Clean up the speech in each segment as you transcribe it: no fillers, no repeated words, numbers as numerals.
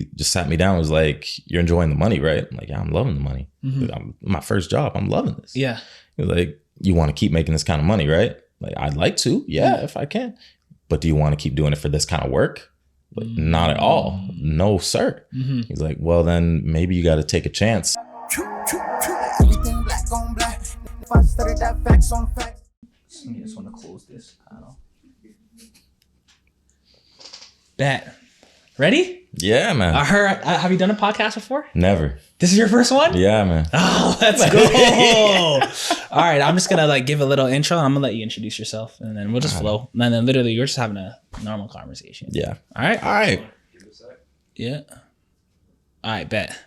he just sat me down and was like, "You're enjoying the money, right?" I'm like, "Yeah, I'm loving the money. My first job. I'm loving this." Yeah. He was like, "You want to keep making this kind of money, right?" Like, "I'd like to. Yeah, if I can. But do you want to keep doing it for this kind of work?" Like, "Not at all. No, sir." He's like, "Well, then maybe you got to take a chance." Everything black on black. If I studied that facts on facts. I just want to close this panel. Bet. Ready? Yeah, man. I heard. Have you done a podcast before? Never. This is your first one? Yeah, man. Oh, let's go. All right, I'm just gonna like give a little intro and I'm gonna let you introduce yourself and then we'll just flow. And then literally you're just having a normal conversation. Yeah. All right. All right. Yeah. All right, bet.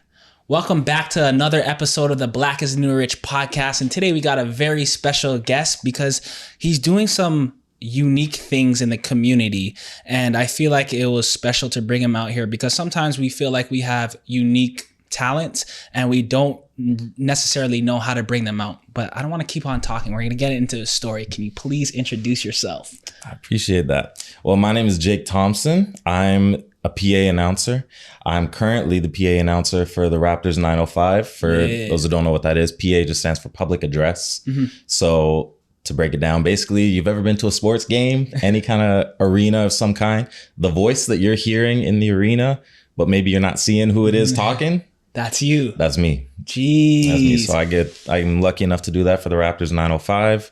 Welcome back to another episode of the Black is the New Rich podcast. And today we got a very special guest because he's doing some unique things in the community. And I feel like it was special to bring him out here because sometimes we feel like we have unique talents and we don't necessarily know how to bring them out. But I don't want to keep on talking. We're going to get into the story. Can you please introduce yourself? I appreciate that. Well, my name is Jake Thompson. I'm a PA announcer. I'm currently the PA announcer for the Raptors 905. For those who don't know what that is, PA just stands for public address. So to break it down, basically, you've ever been to a sports game, any kind of arena of some kind, the voice that you're hearing in the arena, but maybe you're not seeing who it is talking. That's you. That's me. Jeez. That's me. So I'm lucky enough to do that for the Raptors 905.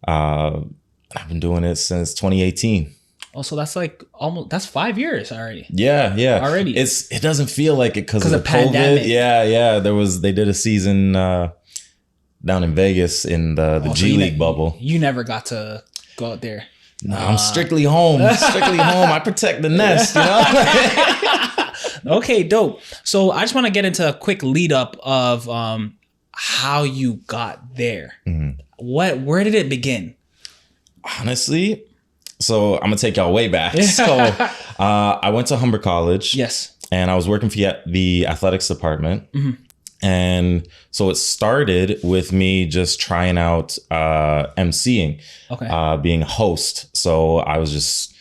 I've been doing it since 2018. Oh, so that's like that's 5 years already. Yeah. Already. It doesn't feel like it because of the pandemic. COVID. Yeah. They did a season down in Vegas in the G League bubble. You never got to go out there. No, I'm strictly home. I protect the nest, you know? Okay, dope. So I just want to get into a quick lead up of how you got there. Where did it begin? Honestly, so I'm gonna take y'all way back. So I went to Humber College. Yes. And I was working for the athletics department. And so it started with me just trying out emceeing, being a host. So I was just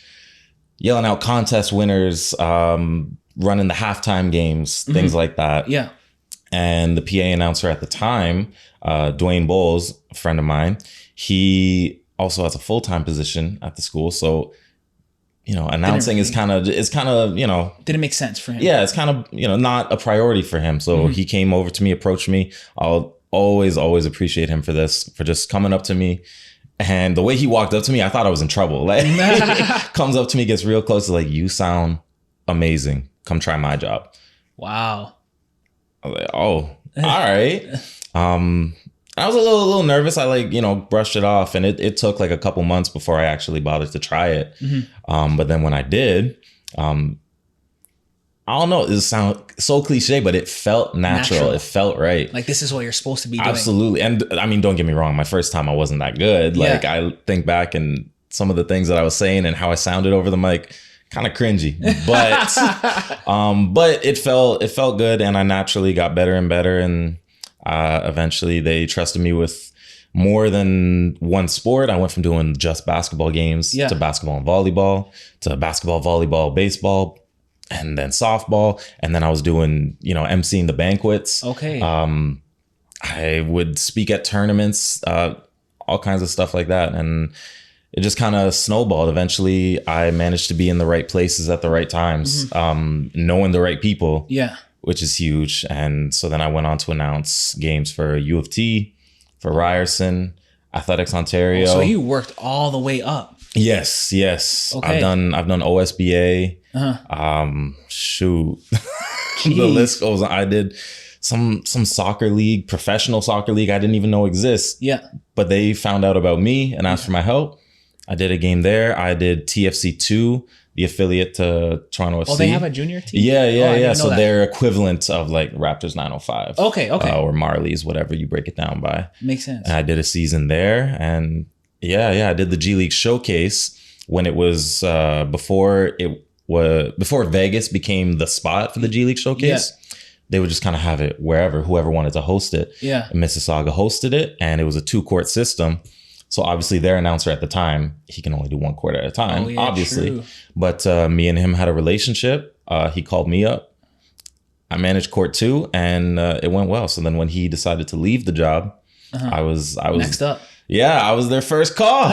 yelling out contest winners, running the halftime games, things like that. Yeah. And the PA announcer at the time, Dwayne Bowles, a friend of mine, he also has a full-time position at the school. So, you know, announcing is kind of, you know. Didn't make sense for him. Yeah, it's kind of, you know, not a priority for him. So he came over to me, approached me. I'll always appreciate him for this, for just coming up to me. And the way he walked up to me, I thought I was in trouble. Like, comes up to me, gets real close, like, "You sound amazing. Come try my job." Wow. I was like, "Oh, all right." I was a little nervous. I brushed it off, and it took like a couple months before I actually bothered to try it. But then when I did, I don't know, it sounds so cliche, but it felt natural. It felt right. Like, this is what you're supposed to be doing. Absolutely. And I mean, don't get me wrong. My first time, I wasn't that good. Like, I think back and some of the things that I was saying and how I sounded over the mic, kind of cringy, but it felt good. And I naturally got better and better. And eventually they trusted me with more than one sport. I went from doing just basketball games to basketball and volleyball, to basketball, volleyball, baseball, and then softball. And then I was doing, emceeing the banquets. Okay. I would speak at tournaments, all kinds of stuff like that. And it just kind of snowballed. Eventually I managed to be in the right places at the right times, knowing the right people. Yeah. Which is huge. And so then I went on to announce games for U of T, for Ryerson, Athletics Ontario. So you worked all the way up. Yes. Okay. I've done OSBA. Shoot. The list goes on. I did some soccer league, professional soccer league I didn't even know exists. Yeah. But they found out about me and asked for my help. I did a game there. I did TFC2, the affiliate to Toronto FC. Oh, they have a junior team? Yeah. So they're equivalent of like Raptors 905. Okay. Or Marlies, whatever you break it down by. Makes sense. And I did a season there. And I did the G League showcase when it was before Vegas became the spot for the G League showcase. Yeah. They would just kind of have it whoever wanted to host it. Yeah. And Mississauga hosted it, and it was a 2-court system. So obviously their announcer at the time, he can only do 1 court at a time, obviously. True. But me and him had a relationship. He called me up I managed court 2, and it went well. So then when he decided to leave the job, I was Next up. Yeah, I was their first call.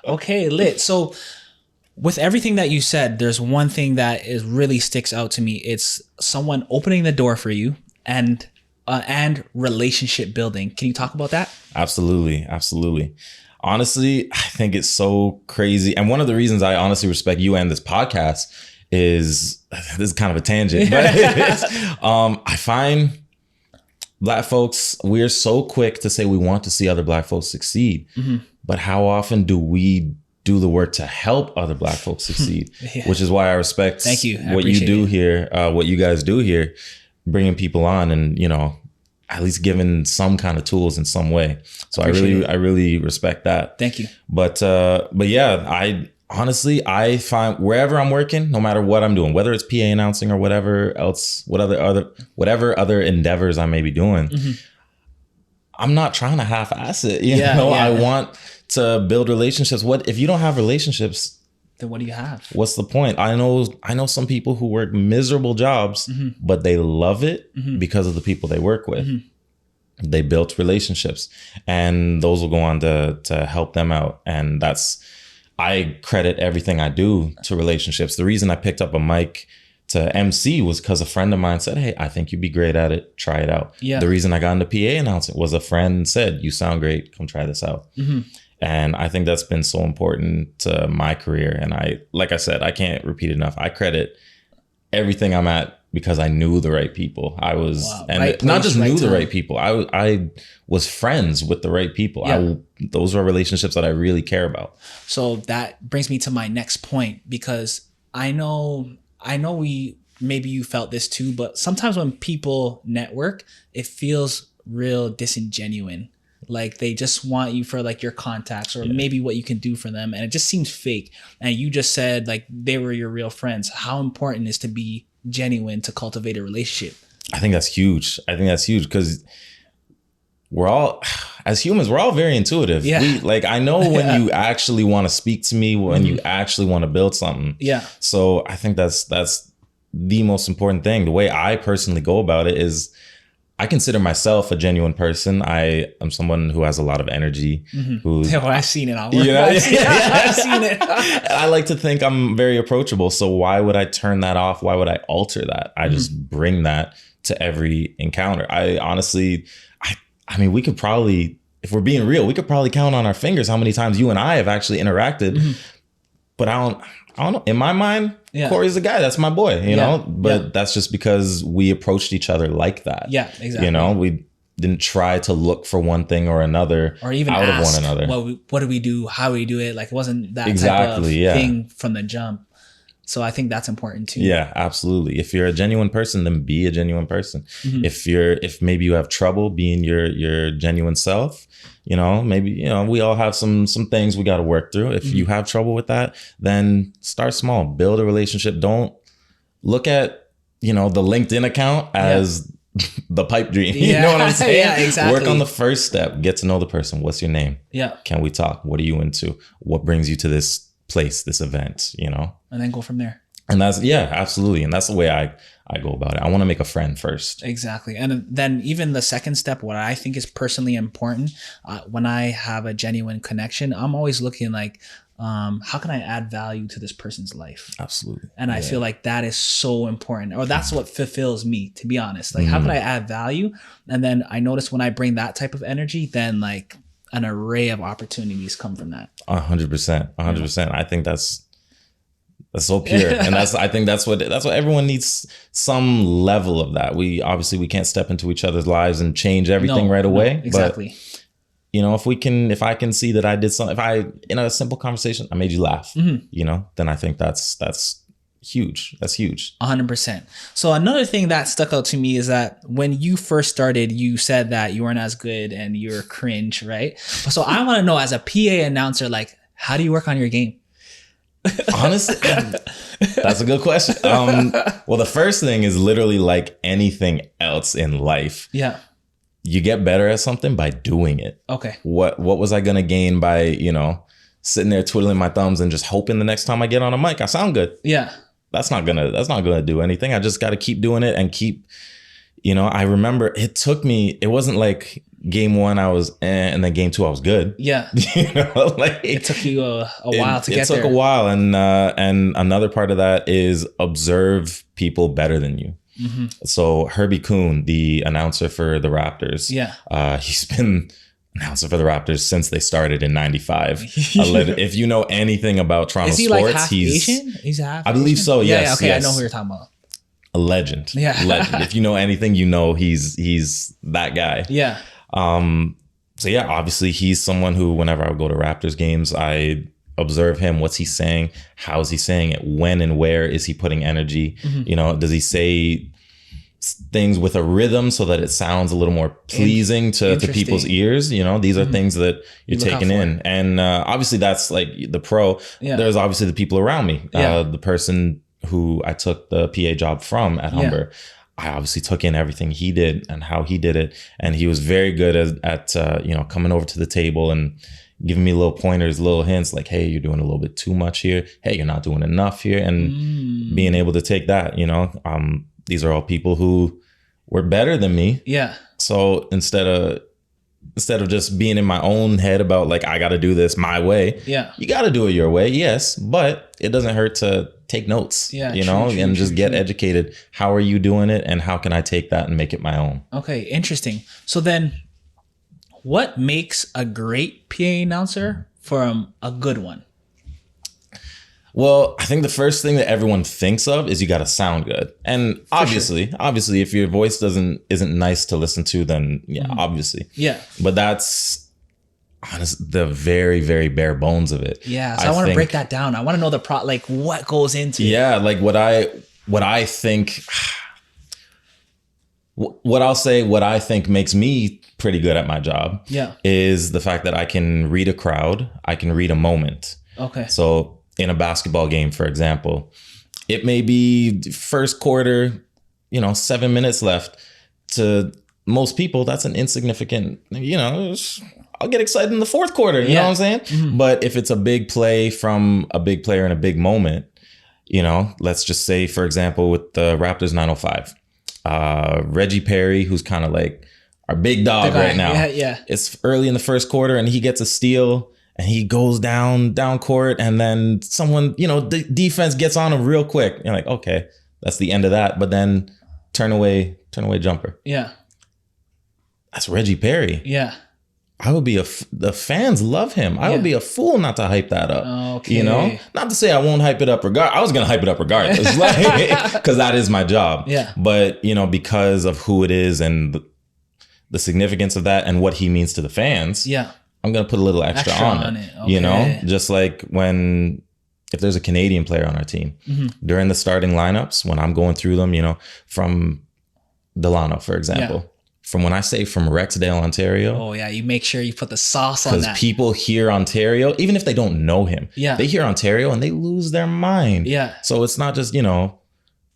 Okay, lit. So with everything that you said, there's one thing that is really sticks out to me. It's someone opening the door for you and relationship building. Can you talk about that? Absolutely. Honestly, I think it's so crazy. And one of the reasons I honestly respect you and this podcast is, this is kind of a tangent, but I find Black folks, we're so quick to say we want to see other Black folks succeed. But how often do we do the work to help other Black folks succeed? Which is why I respect Thank you. what you do here, what you guys do here, bringing people on and, at least giving some kind of tools in some way. So I really respect that. Thank you. But yeah, I find wherever I'm working, no matter what I'm doing, whether it's PA announcing or whatever else, whatever other endeavors I may be doing, I'm not trying to half-ass it. I want to build relationships. What if you don't have relationships? Then what do you have? What's the point? I know some people who work miserable jobs, but they love it because of the people they work with. They built relationships, and those will go on to help them out. And I credit everything I do to relationships. The reason I picked up a mic to MC was because a friend of mine said, "Hey, I think you'd be great at it. Try it out." Yeah. The reason I got into PA announcing was a friend said, "You sound great. Come try this out." And I think that's been so important to my career. And like I said, I can't repeat enough. I credit everything I'm at because I knew the right people. I was, not just knew the right people. I was friends with the right people. Yeah. Those are relationships that I really care about. So that brings me to my next point, because I know maybe you felt this too, but sometimes when people network, it feels real disingenuine. Like they just want you for like your contacts or maybe what you can do for them. And it just seems fake. And you just said like they were your real friends. How important is to be genuine to cultivate a relationship? I think that's huge. Because we're all, as humans, we're all very intuitive. Yeah. I know when you actually want to speak to me, when you actually want to build something. Yeah. So I think that's the most important thing. The way I personally go about it is I consider myself a genuine person. I am someone who has a lot of energy. I've seen it. I've seen it. I like to think I'm very approachable. So why would I turn that off? Why would I alter that? I just bring that to every encounter. I honestly, I mean, we could probably, if we're being real, we could probably count on our fingers how many times you and I have actually interacted. But I don't know. In my mind, Corey's the guy. That's my boy, you know? But that's just because we approached each other like that. Yeah, exactly. We didn't try to look for one thing or another or even out ask, of one another. What do we do? How do we do it? Like it wasn't that type of thing from the jump. So I think that's important too. Yeah, absolutely. If you're a genuine person, then be a genuine person. If maybe you have trouble being your genuine self, maybe, we all have some things we got to work through. If you have trouble with that, then start small, build a relationship. Don't look at, the LinkedIn account as the pipe dream. You know what I'm saying? Yeah, exactly. Work on the first step, get to know the person. What's your name? Yeah. Can we talk? What are you into? What brings you to this place, this event, And then go from there. And that's, absolutely. And that's the way I go about it. I want to make a friend first. Exactly. And then even the second step, what I think is personally important, when I have a genuine connection, I'm always looking like, how can I add value to this person's life? Absolutely. And I feel like that is so important, or that's what fulfills me, to be honest. Like, how can I add value? And then I notice when I bring that type of energy, then like an array of opportunities come from that. 100%. 100%. I think that's so pure. And I think that's what everyone needs, some level of that. We can't step into each other's lives and change everything right away. No, exactly. But, if I can see that I did something, in a simple conversation, I made you laugh, then I think that's huge. That's huge. 100%. So another thing that stuck out to me is that when you first started, you said that you weren't as good and you're cringe, right? So I want to know, as a PA announcer, like, how do you work on your game? Honestly, that's a good question. Well, the first thing is literally like anything else in life. Yeah. You get better at something by doing it. Okay. What was I going to gain by, sitting there twiddling my thumbs and just hoping the next time I get on a mic, I sound good? Yeah. that's not gonna do anything. I just got to keep doing it and keep, you know, I remember it wasn't like game 1 I was and then game 2 I was good. Yeah. You know, like It took you a while to get there. It took a while. And another part of that is observe people better than you. Mm-hmm. So Herbie Kuhn, the announcer for the Raptors, he's been announcer for the Raptors since they started in '95. If you know anything about Toronto sports, like half Asian? He's half I believe Asian? so. Yes. Yeah, okay, yes. I know who you're talking about. A legend. Yeah. Legend. If you know anything, you know he's that guy. Yeah. So yeah, obviously he's someone who, whenever I would go to Raptors games, I observe him. What's he saying? How is he saying it? When and where is he putting energy? Mm-hmm. You know, does he say things with a rhythm so that it sounds a little more pleasing to people's ears? You know, these are things that you're taking in. And obviously that's like the pro. Yeah. There's obviously the people around me. The person who I took the PA job from at Humber. I obviously took in everything he did and how he did it. And he was very good at you know, coming over to the table and giving me little pointers, little hints like, hey, you're doing a little bit too much here. Hey, you're not doing enough here. And being able to take that, you know, these are all people who were better than me. Yeah. So instead of just being in my own head about like, I got to do this my way. Yeah. You got to do it your way. Yes. But it doesn't hurt to take notes, you know, and just get educated. How are you doing it? And how can I take that and make it my own? Okay. Interesting. So then what makes a great PA announcer from a good one? Well, I think the first thing that everyone thinks of is you got to sound good. And obviously, if your voice isn't nice to listen to, then obviously. Yeah. But that's the very, very bare bones of it. Yeah. So I want to break that down. I want to know like what goes into it. Yeah. Like what I think, what I think makes me pretty good at my job is the fact that I can read a crowd. I can read a moment. Okay. So in a basketball game, for example, it may be first quarter, 7 minutes left. To most people, that's an insignificant, I'll get excited in the fourth quarter. You know what I'm saying? Mm-hmm. But if it's a big play from a big player in a big moment, let's just say, for example, with the Raptors 905, Reggie Perry, who's kind of like our big dog right now. Yeah. It's early in the first quarter and he gets a steal. And he goes down court, and then someone, the defense gets on him real quick. You're like, okay, that's the end of that. But then turn away jumper. Yeah. That's Reggie Perry. Yeah. I would be the fans love him. I would be a fool not to hype that up. Okay. Not to say I won't hype it up I was going to hype it up regardless, because that is my job. Yeah. But, because of who it is and the significance of that and what he means to the fans. Yeah. I'm going to put a little extra on it. Okay. Just like if there's a Canadian player on our team, during the starting lineups, when I'm going through them, from Delano, for example, from when I say from Rexdale, Ontario. Oh, yeah. You make sure you put the sauce on that. Because people hear Ontario, even if they don't know him, they hear Ontario and they lose their mind. Yeah. So it's not just,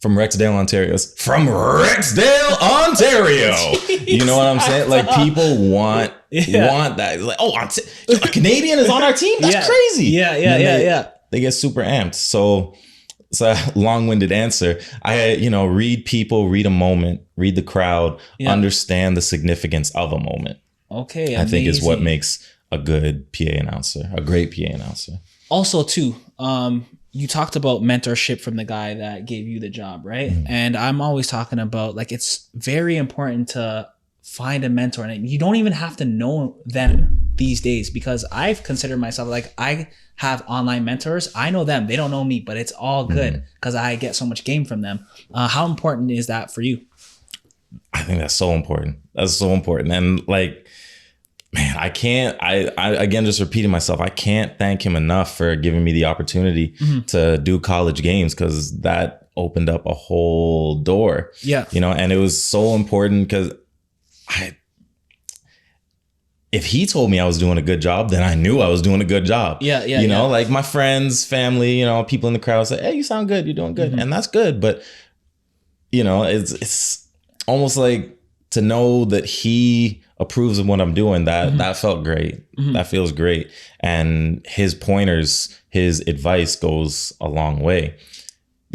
from Rexdale, Ontario. It's from Rexdale, Ontario. You know what I'm saying? Like people want that. It's like, a Canadian is on our team? That's crazy. Yeah. They get super amped. So it's a long-winded answer. I, read people, read a moment, read the crowd, understand the significance of a moment. Okay, amazing. I think is what makes a good PA announcer, a great PA announcer. Also, too, you talked about mentorship from the guy that gave you the job, right? Mm-hmm. And I'm always talking about like it's very important to find a mentor, and you don't even have to know them these days, because I've considered myself like I have online mentors. I know them, they don't know me, but it's all good because I get so much game from them. How important is that for you? I think that's so important. That's so important. And like, man, I again, just repeating myself, I can't thank him enough for giving me the opportunity to do college games, because that opened up a whole door. Yeah. And it was so important because if he told me I was doing a good job, then I knew I was doing a good job. Yeah. Like my friends, family, people in the crowd say, hey, you sound good. You're doing good. And that's good. But, it's almost like to know that he approves of what I'm doing, that felt great. That feels great. And his pointers, his advice goes a long way,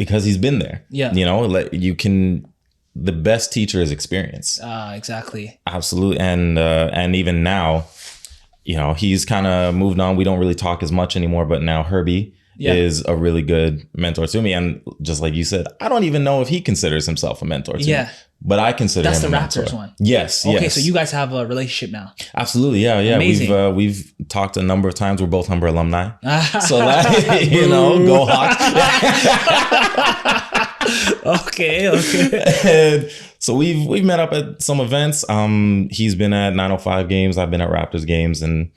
because he's been there. Yeah. You know, like the best teacher is experience. Exactly. Absolutely. And even now, you know, he's kind of moved on. We don't really talk as much anymore, but now Herbie is a really good mentor to me. And just like you said, I don't even know if he considers himself a mentor to me. But I consider that's him the a mentor. Raptors one. Yes. Okay, yes. so you guys have a relationship now. Absolutely. Yeah. Yeah. Amazing. We've talked a number of times. We're both Humber alumni. So like, you know, go Hawks. Okay. And so we've met up at some events. He's been at 905 games. I've been at Raptors games, and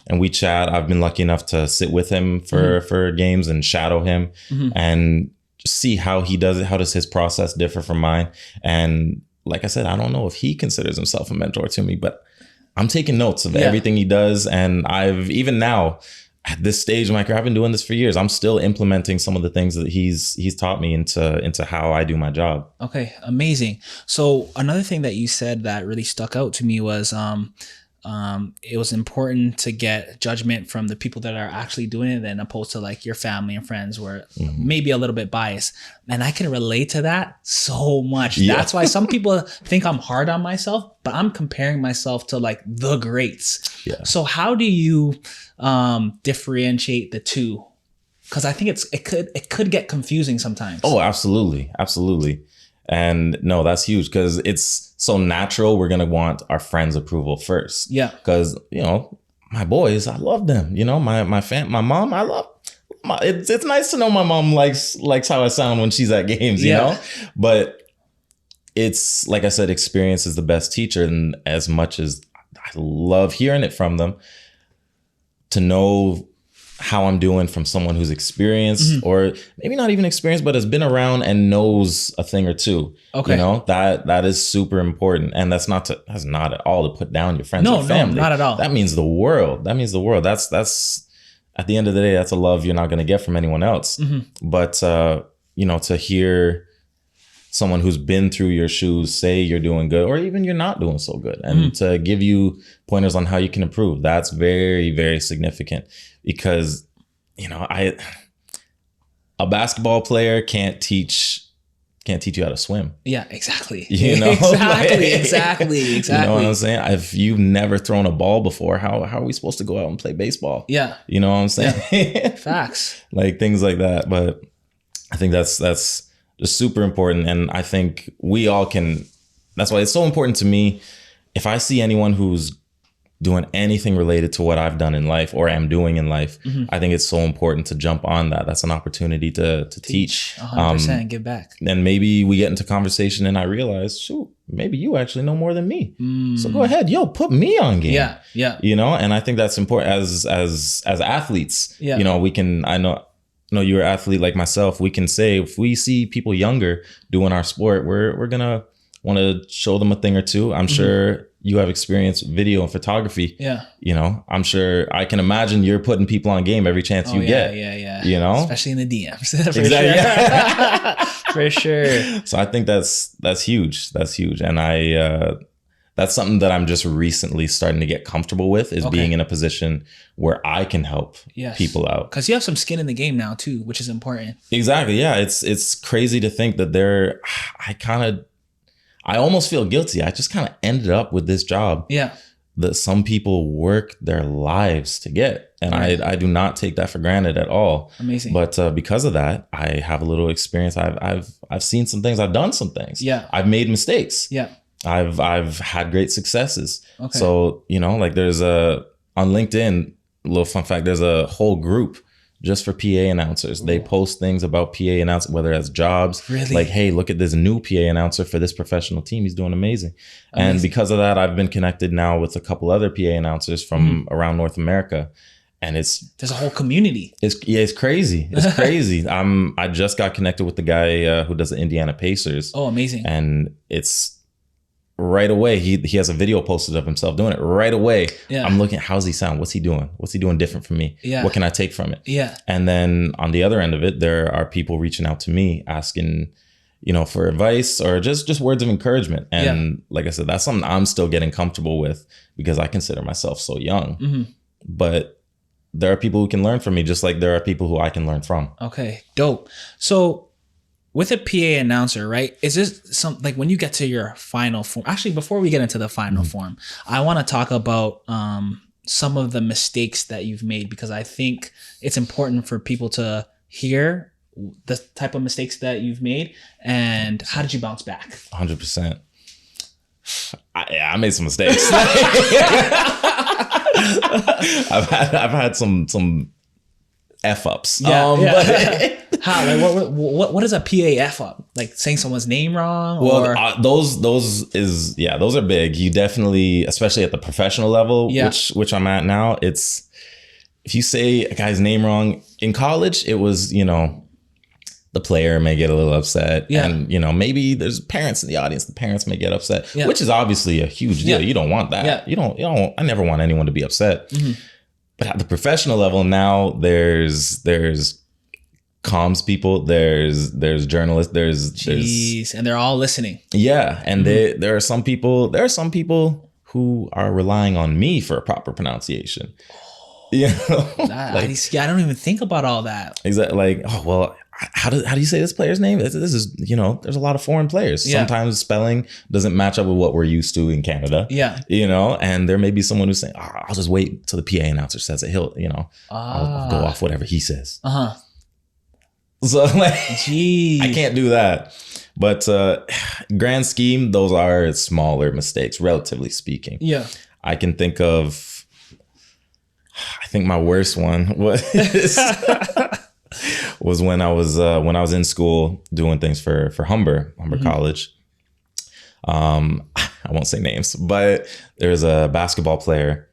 we chat. I've been lucky enough to sit with him for games and shadow him and just see how he does it. How does his process differ from mine? And like I said, I don't know if he considers himself a mentor to me, but I'm taking notes of everything he does. And I've even now at this stage in my career, I've been doing this for years. I'm still implementing some of the things that he's taught me into how I do my job. Okay, amazing. So another thing that you said that really stuck out to me was it was important to get judgment from the people that are actually doing it, than opposed to like your family and friends were maybe a little bit biased. And I can relate to that so much. Yeah. That's why some people think I'm hard on myself, but I'm comparing myself to like the greats. Yeah. So how do you differentiate the two? Because I think it could get confusing sometimes. Oh, absolutely. Absolutely. And no, that's huge because it's so natural. We're going to want our friends' approval first. Yeah. Because, you know, my boys, I love them. You know, my mom, I love. It's nice to know my mom likes how I sound when she's at games, you know? But it's, like I said, experience is the best teacher. And as much as I love hearing it from them, to know how I'm doing from someone who's experienced or maybe not even experienced, but has been around and knows a thing or two. Okay. You know, that is super important. And that's not at all to put down your friends or family. No, not at all. That means the world. That's at the end of the day, that's a love you're not going to get from anyone else. But, you know, to hear someone who's been through your shoes say you're doing good, or even you're not doing so good, and to give you pointers on how you can improve, that's very, very significant. Because, you know, a basketball player can't teach you how to swim. Yeah, exactly. You know, exactly. You know what I'm saying? If you've never thrown a ball before, how are we supposed to go out and play baseball? Yeah. You know what I'm saying? Yeah. Facts. Like things like that. But I think that's just super important. And I think we all can. That's why it's so important to me. If I see anyone who's doing anything related to what I've done in life or am doing in life, I think it's so important to jump on that. That's an opportunity to teach. 100%, give back. And maybe we get into conversation and I realize, shoot, maybe you actually know more than me. So go ahead, put me on game. Yeah. You know, and I think that's important as athletes. Yeah. You know, I know you're an athlete like myself. We can say if we see people younger doing our sport, we're gonna want to show them a thing or two. I'm sure you have experience with video and photography. Yeah. You know, I'm sure I can imagine you're putting people on game every chance you get. Yeah. You know? Especially in the DMs. For exactly. Sure. For sure. So I think that's huge. That's huge. And that's something that I'm just recently starting to get comfortable with, is being in a position where I can help people out. Because you have some skin in the game now too, which is important. Exactly. Yeah. It's crazy to think that I almost feel guilty. I just kind of ended up with this job. Yeah. That some people work their lives to get. And I do not take that for granted at all. Amazing. But because of that, I have a little experience. I've seen some things. I've done some things. Yeah. I've made mistakes. Yeah. I've had great successes. Okay. So, you know, like on LinkedIn, a little fun fact, there's a whole group just for PA announcers. Ooh. They post things about PA announcers, whether it's jobs, like, hey, look at this new PA announcer for this professional team. He's doing amazing. And because of that, I've been connected now with a couple other PA announcers from around North America. And there's a whole community. It's crazy. It's crazy. I just got connected with the guy who does the Indiana Pacers. Oh, amazing. And it's right away. He has a video posted of himself doing it right away. Yeah. I'm looking, how's he sound? What's he doing? What's he doing different from me? Yeah. What can I take from it? Yeah. And then on the other end of it, there are people reaching out to me asking, you know, for advice or just words of encouragement. And like I said, that's something I'm still getting comfortable with because I consider myself so young. Mm-hmm. But there are people who can learn from me, just like there are people who I can learn from. Okay, dope. So with a PA announcer, right? Is this some like when you get to your final form? Actually, before we get into the final form, I want to talk about some of the mistakes that you've made, because I think it's important for people to hear the type of mistakes that you've made and how did you bounce back? 100%. I made some mistakes. I've had some F ups. But how? Like what is a PA F up? Like saying someone's name wrong? Well, those are big. You definitely, especially at the professional level, which I'm at now. It's if you say a guy's name wrong in college, it was the player may get a little upset, and maybe there's parents in the audience. The parents may get upset, which is obviously a huge deal. You don't want that. You don't. I never want anyone to be upset. But at the professional level now, there's comms people, there's journalists, there's and they're all listening. Yeah, and there are some people who are relying on me for a proper pronunciation. I don't even think about all that. Exactly. Like, oh well, how do you say this player's name? This is there's a lot of foreign players. Sometimes spelling doesn't match up with what we're used to in Canada. And there may be someone who's saying, I'll just wait till the PA announcer says it. He'll I'll go off whatever he says. So like, I can't do that. But grand scheme, those are smaller mistakes, relatively speaking. I can think of. I think my worst one was when I was in school doing things for Humber College. I won't say names, but there's a basketball player,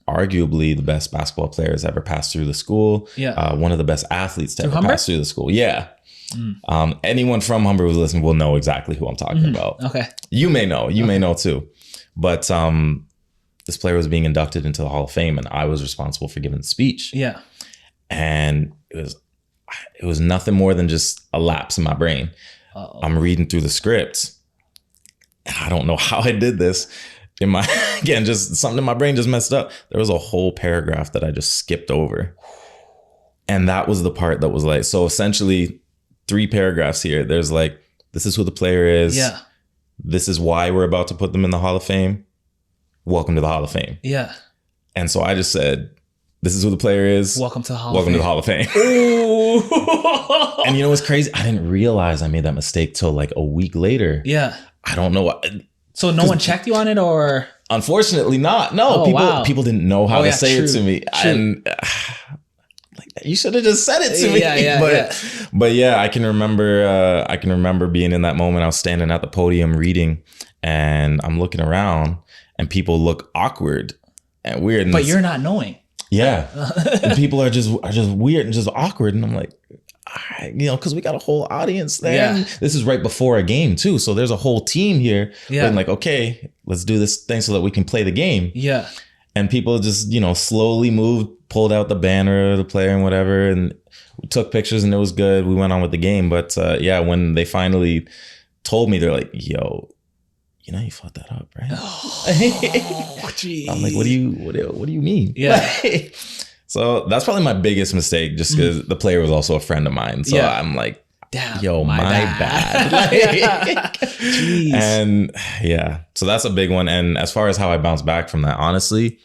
arguably the best basketball player has ever passed through the school. One of the best athletes to ever pass through the school. Anyone from Humber who's listening will know exactly who I'm talking about. Okay. You may know too, but this player was being inducted into the Hall of Fame, and I was responsible for giving the speech. And it was nothing more than just a lapse in my brain. I'm reading through the script, and I don't know how I did this. Again, just something in my brain just messed up. There was a whole paragraph that I just skipped over. And that was the part that was like, so essentially 3 paragraphs here. There's like, this is who the player is. This is why we're about to put them in the Hall of Fame. Welcome to the Hall of Fame. And so I just said, this is who the player is. Welcome to the Hall of Fame. Welcome to the Hall of Fame. And you know what's crazy? I didn't realize I made that mistake till like a week later. I don't know. So no one checked you on it, or? Unfortunately not. No, people didn't know how to say it to me. And you should have just said it to me. But I can remember being in that moment. I was standing at the podium reading, and I'm looking around, and people look awkward and weird. But you're not knowing. And people are just weird and just awkward. And I'm like, all right, because we got a whole audience there. This is right before a game too. So there's a whole team here. And like, okay, let's do this thing so that we can play the game. And people just, slowly moved, pulled out the banner of the player and whatever. And we took pictures, and it was good. We went on with the game. But when they finally told me, they're like, yo, you fucked that up, right? I'm like, what do you mean? So that's probably my biggest mistake, just because the player was also a friend of mine. So I'm like, damn, yo, my bad. And so that's a big one. And as far as how I bounced back from that, honestly,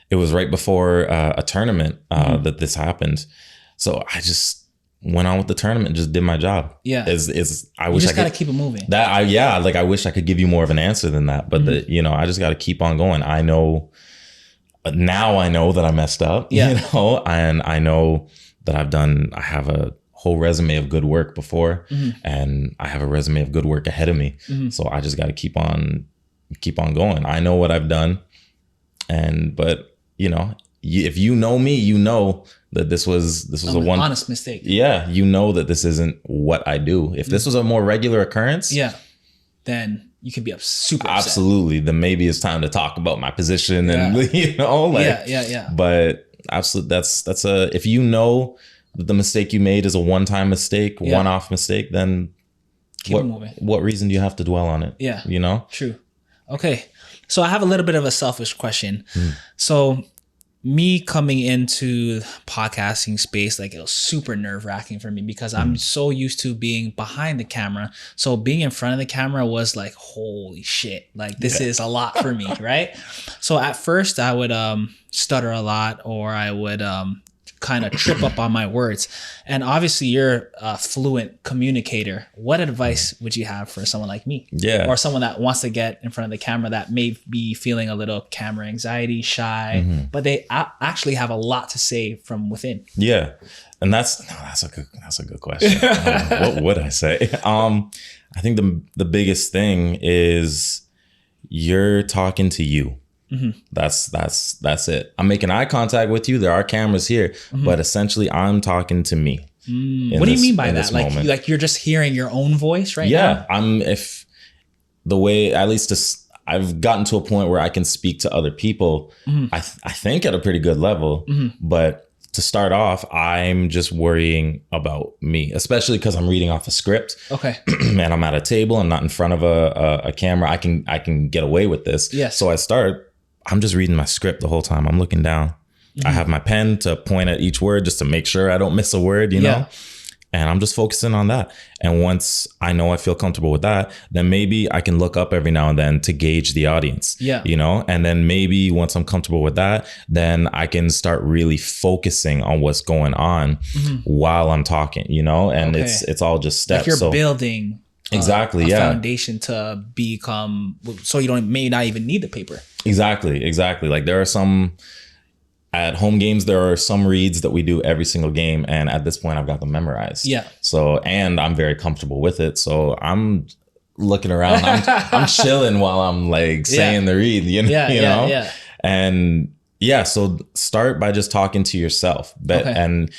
it was right before a tournament that this happened. So I just went on with the tournament and just did my job. I wish I gotta keep it moving. I wish I could give you more of an answer than that, but I just got to keep on going. I know that I messed up, and I know that I have a whole resume of good work before, and I have a resume of good work ahead of me. So I just got to keep on going. I know what I've done, but if you know me, you know that this was a one honest mistake. You know that this isn't what I do. If this was a more regular occurrence, then you could be super upset. Absolutely. Then maybe it's time to talk about my position and But absolutely, that's if you know that the mistake you made is a one-time mistake, one-off mistake, then keep it moving. What reason do you have to dwell on it? True. Okay. So I have a little bit of a selfish question. So me coming into podcasting space, like it was super nerve wracking for me because I'm so used to being behind the camera. So being in front of the camera was like, holy shit, like this is a lot for me, right? So at first I would stutter a lot, or I would kind of trip up on my words. And obviously you're a fluent communicator. What advice would you have for someone like me? Yeah. Or someone that wants to get in front of the camera that may be feeling a little camera anxiety, shy, but they actually have a lot to say from within. Yeah. And that's a good question. What would I say? I think the biggest thing is you're talking to you. That's it. I'm making eye contact with you. There are cameras here, but essentially I'm talking to me. What do you mean by that? Like you're just hearing your own voice right now? Yeah. At least I've gotten to a point where I can speak to other people. I think at a pretty good level, but to start off, I'm just worrying about me, especially because I'm reading off a script. Okay. And I'm at a table. I'm not in front of a camera. I can get away with this. Yes. So I'm just reading my script the whole time. I'm looking down. I have my pen to point at each word just to make sure I don't miss a word, you know? And I'm just focusing on that. And once I know I feel comfortable with that, then maybe I can look up every now and then to gauge the audience, you know? And then maybe once I'm comfortable with that, then I can start really focusing on what's going on while I'm talking, you know? And it's all just steps. Like you're building exactly, a foundation to become, so you may not even need the paper. Exactly. Like there are some at home games, there are some reads that we do every single game. And at this point I've got them memorized. Yeah. So, and I'm very comfortable with it. So I'm looking around, I'm chilling while I'm like saying the read, you know? And so start by just talking to yourself. And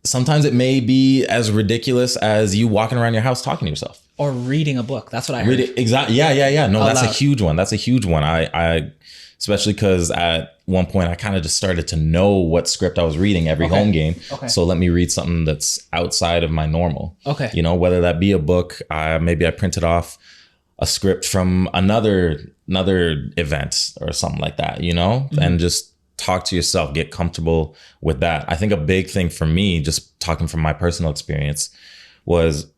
sometimes it may be as ridiculous as you walking around your house talking to yourself. Or reading a book. That's what I heard. Exactly. Yeah. No, that's a huge one. That's a huge one. I especially because at one point I kind of just started to know what script I was reading every home game. So let me read something that's outside of my normal. You know, whether that be a book, maybe I printed off a script from another event or something like that, you know, and just talk to yourself, get comfortable with that. I think a big thing for me, just talking from my personal experience, was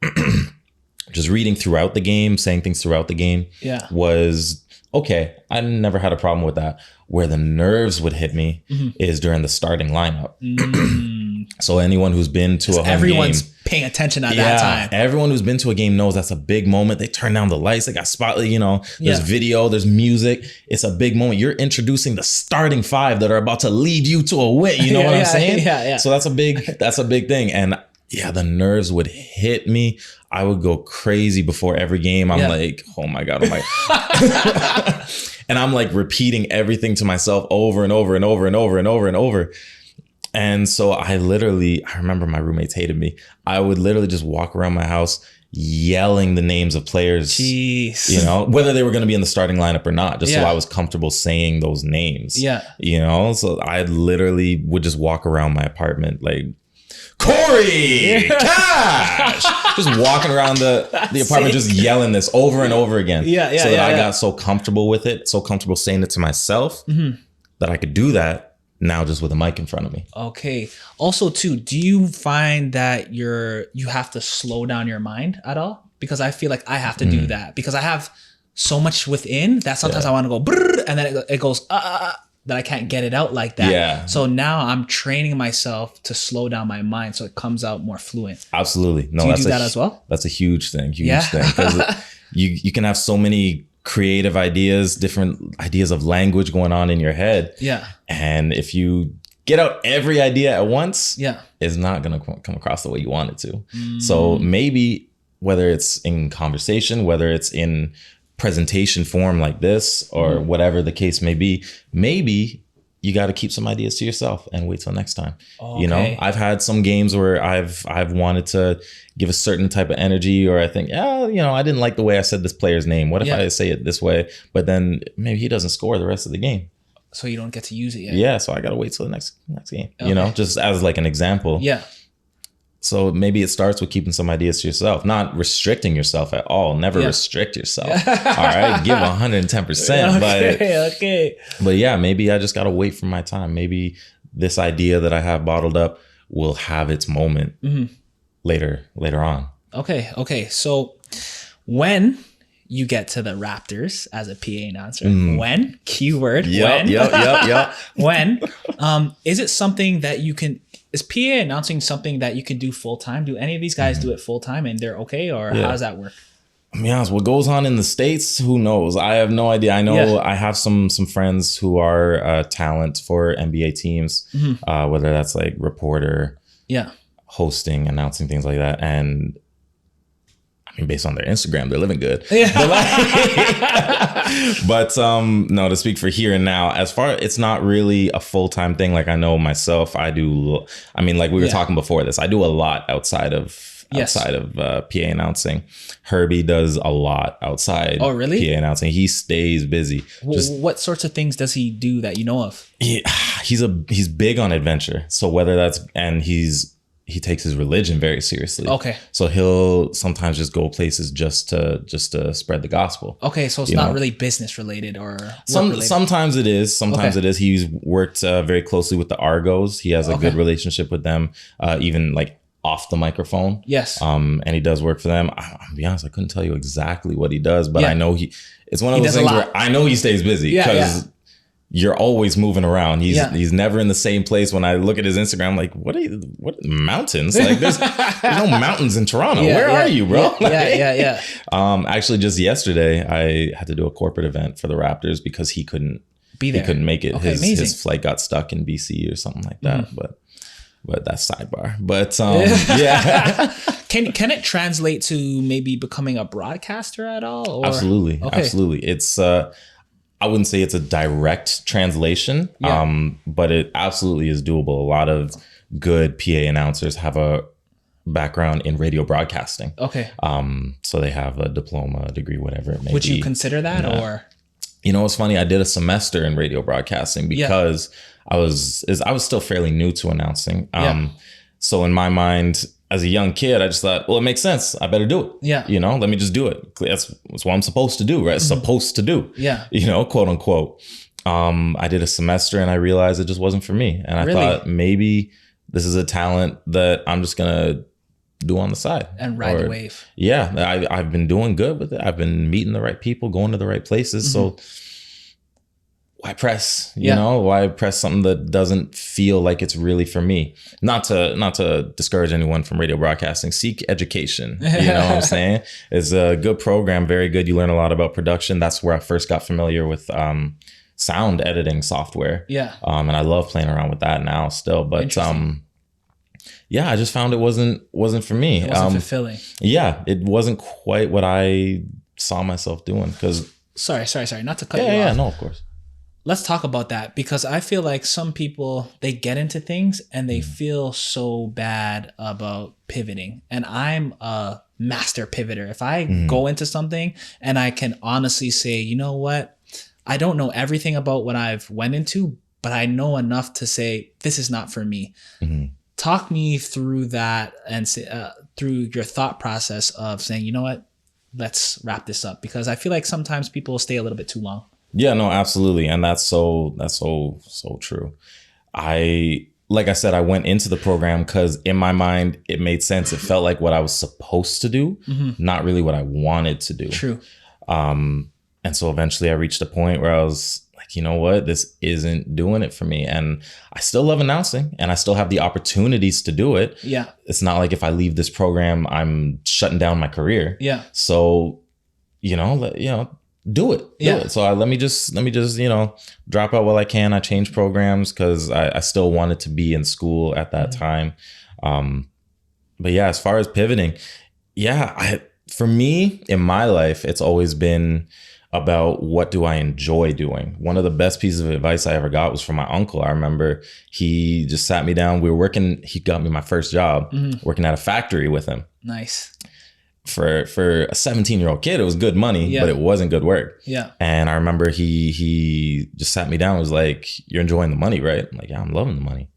just reading throughout the game, saying things throughout the game was okay. I never had a problem with that. Where the nerves would hit me is during the starting lineup. So anyone who's been to a home everyone's game, paying attention at that time. Everyone who's been to a game knows that's a big moment. They turn down the lights. They got spotlight, you know, there's video, there's music. It's a big moment. You're introducing the starting five that are about to lead you to a win. You know what I'm saying? So that's a big thing. And the nerves would hit me. I would go crazy before every game. I'm like, oh my God. And I'm like repeating everything to myself over and over and over and over and over and over. And so I remember my roommates hated me. I would literally just walk around my house yelling the names of players, you know, whether they were going to be in the starting lineup or not, just so I was comfortable saying those names, you know? So I literally would just walk around my apartment like, Corey, Cash, just walking around the apartment, just yelling this over and over again. So that I got so comfortable with it, so comfortable saying it to myself that I could do that now just with a mic in front of me. Okay. Also too, do you find that you have to slow down your mind at all? Because I feel like I have to do that because I have so much within that sometimes I want to go brrr, and then it goes that I can't get it out like that. Yeah. So now I'm training myself to slow down my mind so it comes out more fluent. Absolutely. No, do you do that as well? That's a huge thing. Because you can have so many creative ideas, different ideas of language going on in your head. Yeah. And if you get out every idea at once, it's not going to come across the way you want it to. So maybe whether it's in conversation, whether it's in presentation form like this or whatever the case may be, maybe you got to keep some ideas to yourself and wait till next time. You know, I've had some games where I've wanted to give a certain type of energy, or I think, you know, I didn't like the way I said this player's name. What if I say it this way? But then maybe he doesn't score the rest of the game. So you don't get to use it yet. Yeah. So I got to wait till the next game, you know, just as like an example. Yeah. So maybe it starts with keeping some ideas to yourself, not restricting yourself at all. Never restrict yourself. All right. Give 110%. Okay. But yeah, maybe I just got to wait for my time. Maybe this idea that I have bottled up will have its moment later on. Okay. So when you get to the Raptors as a PA announcer, when, keyword, when, is it something that you can, is PA announcing something that you can do full time? Do any of these guys do it full time and they're okay? Or how does that work? To be honest, what goes on in the States, who knows? I have no idea. I know I have some friends who are talent for NBA teams, whether that's like reporter, hosting, announcing, things like that. And I mean, based on their Instagram, they're living good. But no, to speak for here and now, as far, it's not really a full-time thing. Like I know myself, I do. I mean, like we were talking before this, I do a lot outside of PA announcing. Herbie does a lot outside. Oh, really? PA announcing. He stays busy. What sorts of things does he do that you know of? He's big on adventure. So whether that's, and he takes his religion very seriously. Okay. So he'll sometimes just go places just to spread the gospel. Okay, so it's not really business related or sometimes it is. Sometimes it is. He's worked very closely with the Argos. He has a good relationship with them, even like off the microphone. Yes. And he does work for them. I'll be honest, I couldn't tell you exactly what he does, but I know it's one of those things where I know he stays busy because you're always moving around. He's never in the same place. When I look at his Instagram, I'm like, what mountains? Like there's no mountains in Toronto. Where are you, bro? Actually, just yesterday, I had to do a corporate event for the Raptors because he couldn't be there. He couldn't make it. His flight got stuck in BC or something like that. But that's sidebar. But Can it translate to maybe becoming a broadcaster at all? Or? Absolutely. It's I wouldn't say it's a direct translation, but it absolutely is doable. A lot of good PA announcers have a background in radio broadcasting. Okay. So they have a diploma, a degree, whatever it may be. Would you consider that or? You know, it's funny. I did a semester in radio broadcasting because I was still fairly new to announcing. So in my mind, as a young kid, I just thought, well, it makes sense. I better do it. Yeah. You know, let me just do it. That's what I'm supposed to do, right? Supposed to do. Yeah. You know, quote unquote. I did a semester and I realized it just wasn't for me. And I thought maybe this is a talent that I'm just going to do on the side. And ride the wave. Yeah. I've been doing good with it. I've been meeting the right people, going to the right places. So why press, you know, why press something that doesn't feel like it's really for me? Not to discourage anyone from radio broadcasting. Seek education. You know what I'm saying? It's a good program, very good. You learn a lot about production. That's where I first got familiar with sound editing software. Yeah. And I love playing around with that now still. But I just found it wasn't for me. It wasn't fulfilling. Yeah, it wasn't quite what I saw myself doing. Because sorry, not to cut you off. Yeah, no, of course. Let's talk about that because I feel like some people, they get into things and they feel so bad about pivoting. And I'm a master pivoter. If I go into something and I can honestly say, you know what, I don't know everything about what I've went into, but I know enough to say, this is not for me. Talk me through that and through your thought process of saying, you know what, let's wrap this up. Because I feel like sometimes people stay a little bit too long. Yeah, no, absolutely. And that's so true. Like I said, I went into the program because in my mind, it made sense. It felt like what I was supposed to do, not really what I wanted to do. True. And so eventually I reached a point where I was like, you know what, this isn't doing it for me. And I still love announcing and I still have the opportunities to do it. Yeah. It's not like if I leave this program, I'm shutting down my career. Yeah. So, do it. So let me just, drop out while I can. I changed programs because I still wanted to be in school at that time. But yeah, as far as pivoting, for me in my life, it's always been about what do I enjoy doing. One of the best pieces of advice I ever got was from my uncle. I remember he just sat me down. We were working. He got me my first job working at a factory with him. Nice. For a 17-year-old kid, it was good money, but it wasn't good work. Yeah. And I remember he just sat me down and was like, you're enjoying the money, right? I'm like, yeah, I'm loving the money.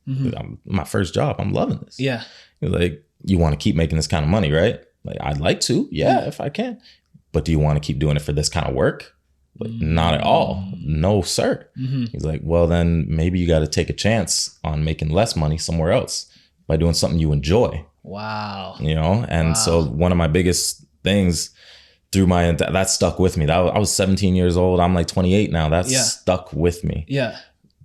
My first job, I'm loving this. Yeah. He was like, you want to keep making this kind of money, right? Like, I'd like to, if I can. But do you want to keep doing it for this kind of work? Like, not at all. No, sir. He's like, well, then maybe you got to take a chance on making less money somewhere else by doing something you enjoy. Wow. You know? And so one of my biggest things through that stuck with me. I was 17 years old. I'm like 28 now. That's stuck with me. Yeah.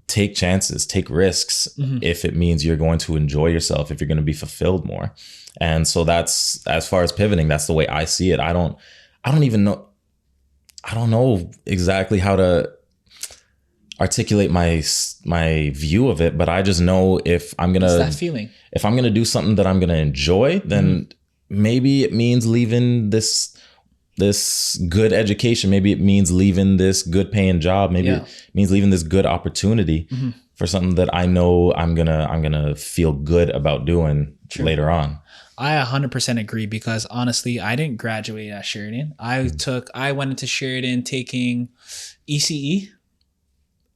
Take chances, take risks if it means you're going to enjoy yourself, if you're going to be fulfilled more. And so that's, as far as pivoting, that's the way I see it. I don't even know. I don't know exactly how to articulate my view of it, but I just know if I'm going to do something that I'm going to enjoy, then maybe it means leaving this good education. Maybe it means leaving this good paying job. Maybe it means leaving this good opportunity for something that I know I'm going to feel good about doing later on. I 100% agree, because honestly, I didn't graduate at Sheridan. I went into Sheridan taking ECE.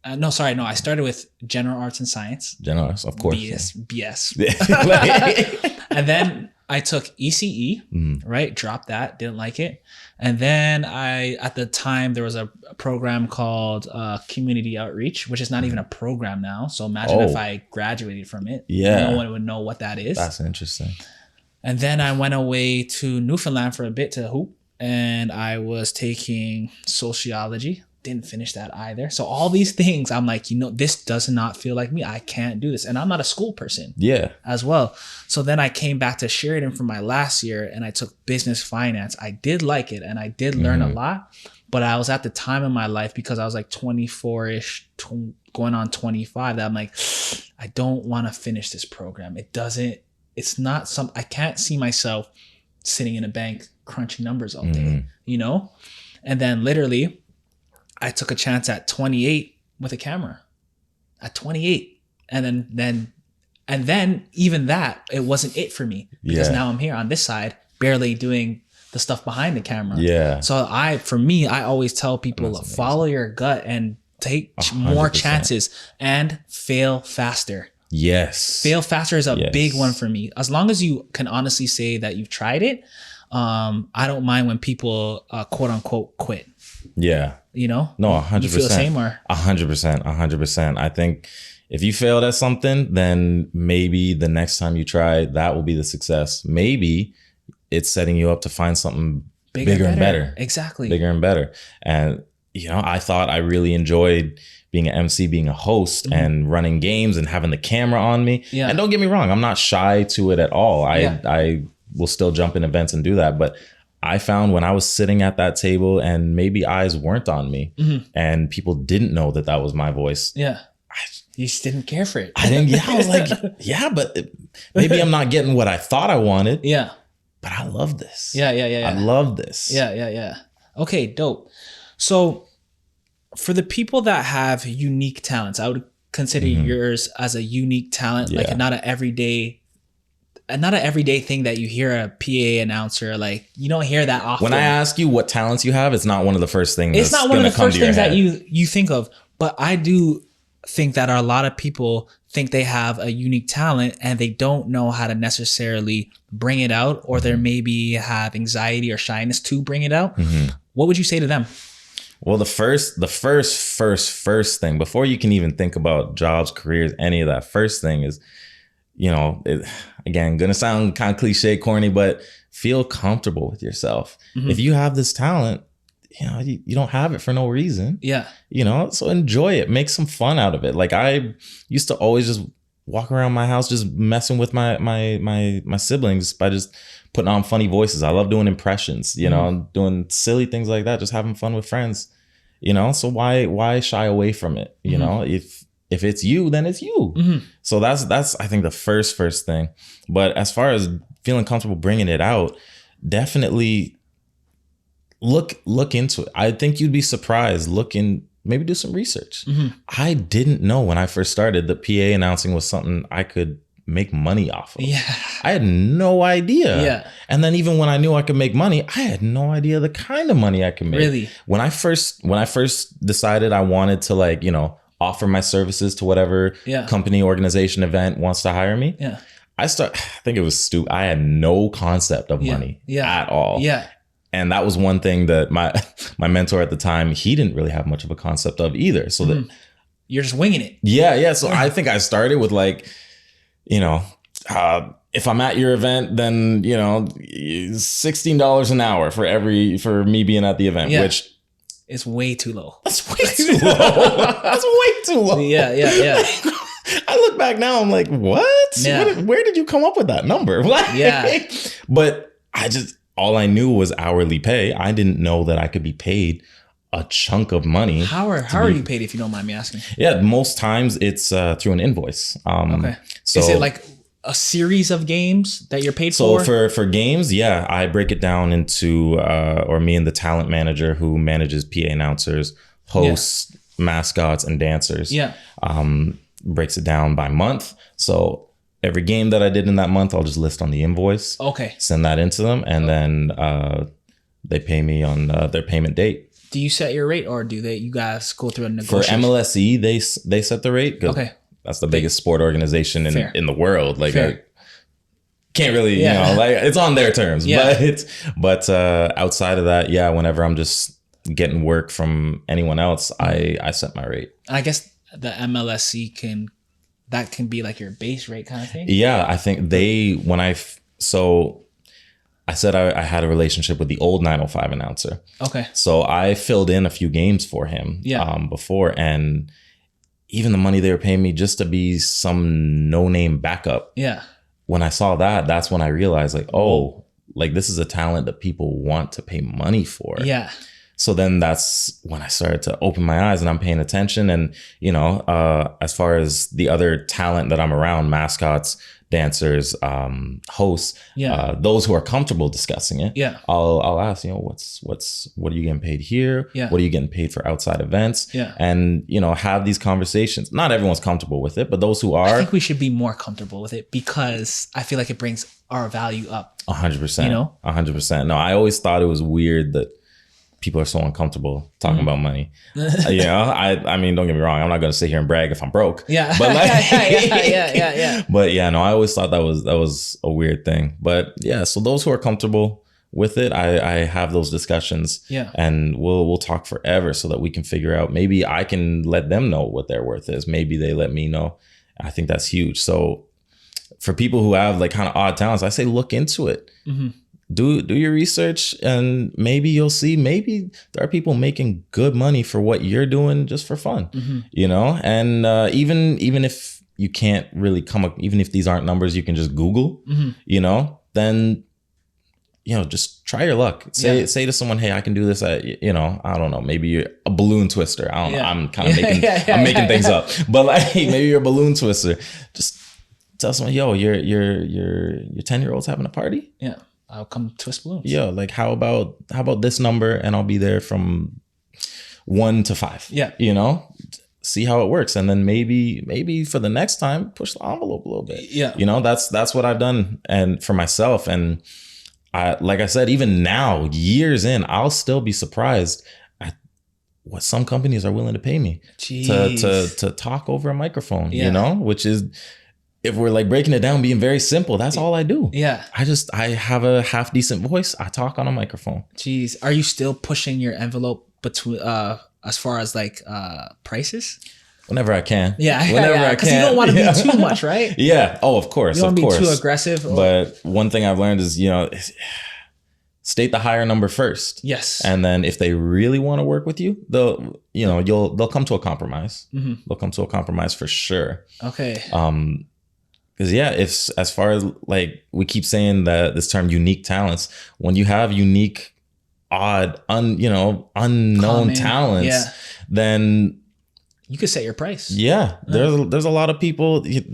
I started with General Arts and Science. General Arts, of course. BS. And then I took ECE, right? Dropped that, didn't like it. And then at the time, there was a program called Community Outreach, which is not even a program now. So imagine if I graduated from it. Yeah. No one would know what that is. That's interesting. And then I went away to Newfoundland for a bit to hoop, and I was taking sociology. Didn't finish that either. So all these things, I'm like, this does not feel like me. I can't do this. And I'm not a school person as well. So then I came back to Sheridan for my last year, and I took business finance. I did like it, and I did learn a lot, but I was at the time in my life, because I was like 24-ish, going on 25, that I'm like, I don't want to finish this program. It's not I can't see myself sitting in a bank crunching numbers all day, And then literally I took a chance at 28 with a camera at 28. And then even that, it wasn't it for me, because now I'm here on this side, barely doing the stuff behind the camera. Yeah. So I always tell people, follow your gut and take 100%. More chances and fail faster. Yes. Fail faster is a big one for me. As long as you can honestly say that you've tried it, I don't mind when people quote unquote quit. Yeah. No, 100%. You feel the same, or 100%. I think if you failed at something, then maybe the next time you try, that will be the success. Maybe it's setting you up to find something bigger and better. Exactly. Bigger and better. And I thought I really enjoyed being an MC, being a host, and running games and having the camera on me. Yeah. And don't get me wrong, I'm not shy to it at all. I will still jump in events and do that. But I found when I was sitting at that table and maybe eyes weren't on me and people didn't know that was my voice. Yeah. You just didn't care for it. I was like, but maybe I'm not getting what I thought I wanted. Yeah. But I love this. Yeah. I love this. Yeah. Okay, dope. So for the people that have unique talents, I would consider yours as a unique talent, like not an everyday thing that you hear a PA announcer, like you don't hear that often. When I ask you what talents you have, it's not one of the first things. It's not one of the first things that you think of, but I do think that a lot of people think they have a unique talent and they don't know how to necessarily bring it out, or they maybe have anxiety or shyness to bring it out. What would you say to them? Well, the first thing, before you can even think about jobs, careers, any of that, first thing is, again, gonna sound kind of cliche, corny, but feel comfortable with yourself. If you have this talent, you don't have it for no reason. Yeah. So enjoy it. Make some fun out of it. Like I used to always just walk around my house just messing with my siblings by just putting on funny voices. I love doing impressions, doing silly things like that, just having fun with friends, so why shy away from it? If it's you, then it's you. So that's I think the first thing. But as far as feeling comfortable bringing it out, definitely look into it. I think you'd be surprised. Maybe do some research. I didn't know when I first started that PA announcing was something I could make money off of. Yeah. I had no idea. Yeah. And then even when I knew I could make money, I had no idea the kind of money I could make. Really? When I first decided I wanted to offer my services to whatever company, organization, event wants to hire me. Yeah. I think it was stupid. I had no concept of money at all. Yeah. And that was one thing that my mentor at the time, he didn't really have much of a concept of either. So that you're just winging it. Yeah. So I think I started with like, you know, if I'm at your event, then, you know, $16 an hour for me being at the event, which is way too low. That's way too low. That's way too low. Yeah. I look back now, I'm like, what? Yeah. Where did you come up with that number? Yeah. But all I knew was hourly pay. I didn't know that I could be paid a chunk of money. How are you paid, if you don't mind me asking? Yeah, most times it's through an invoice. Okay. So is it like a series of games that you're paid for? So for games, yeah, I break it down into, or me and the talent manager who manages PA announcers, hosts, mascots, and dancers. Yeah. Breaks it down by month. So every game that I did in that month, I'll just list on the invoice. Okay. Send that into them, and then they pay me on their payment date. Do you set your rate, or do you guys go through a For negotiation? MLSE, they set the rate. Okay. That's the biggest sport organization in the world. Like, I can't really, you know, like it's on their terms. Yeah. But outside of that, yeah, whenever I'm just getting work from anyone else, I set my rate. I guess the MLSC can be like your base rate kind of thing. Yeah, I think I said I had a relationship with the old 905 announcer. Okay. So I filled in a few games for him before, and even the money they were paying me just to be some no-name backup. Yeah. When I saw that, that's when I realized like, oh, like this is a talent that people want to pay money for. Yeah. So then that's when I started to open my eyes, and I'm paying attention. And, you know, as far as the other talent that I'm around, mascots, dancers, hosts, those who are comfortable discussing it, I'll ask, you know, what are you getting paid here? Yeah. What are you getting paid for outside events? Yeah. And, you know, have these conversations. Not everyone's comfortable with it, but those who are, I think we should be more comfortable with it, because I feel like it brings our value up. 100%. You know, 100%. No, I always thought it was weird that people are so uncomfortable talking about money. You know, I mean, don't get me wrong. I'm not going to sit here and brag if I'm broke. Yeah. But like, yeah. But yeah, no, I always thought that was a weird thing. But yeah, so those who are comfortable with it, I have those discussions. Yeah. And we'll talk forever so that we can figure out, maybe I can let them know what their worth is. Maybe they let me know. I think that's huge. So for people who have like kind of odd talents, I say look into it. Mm-hmm. Do your research, and maybe you'll see, maybe there are people making good money for what you're doing just for fun, you know? And even if you can't really come up, even if these aren't numbers you can just Google, you know, then, you know, just try your luck. Say to someone, hey, I can do this at, you know, I don't know, maybe you're a balloon twister. I don't know. I'm kind of making things up, but like maybe you're a balloon twister. Just tell someone, yo, your 10-year-old's having a party. Yeah. I'll come twist balloons. Yeah, like how about this number, and I'll be there from 1 to 5. Yeah, you know, see how it works, and then maybe for the next time push the envelope a little bit. Yeah, you know, that's what I've done, and for myself, and like I said, even now, years in, I'll still be surprised at what some companies are willing to pay me to talk over a microphone. You know, which is, if we're like breaking it down, being very simple, that's all I do. Yeah. I have a half decent voice. I talk on a microphone. Jeez. Are you still pushing your envelope between, as far as like, prices? Whenever I can. Yeah. Whenever I can. Because you don't want to be too much, right? Yeah. Oh, of course. You don't want to be too aggressive. But one thing I've learned is, you know, state the higher number first. Yes. And then if they really want to work with you, they'll come to a compromise. Mm-hmm. They'll come to a compromise for sure. Okay. Because if as far as like we keep saying that this term unique talents, when you have unique, odd, unknown talents, then you could set your price. Yeah, there's a lot of people, you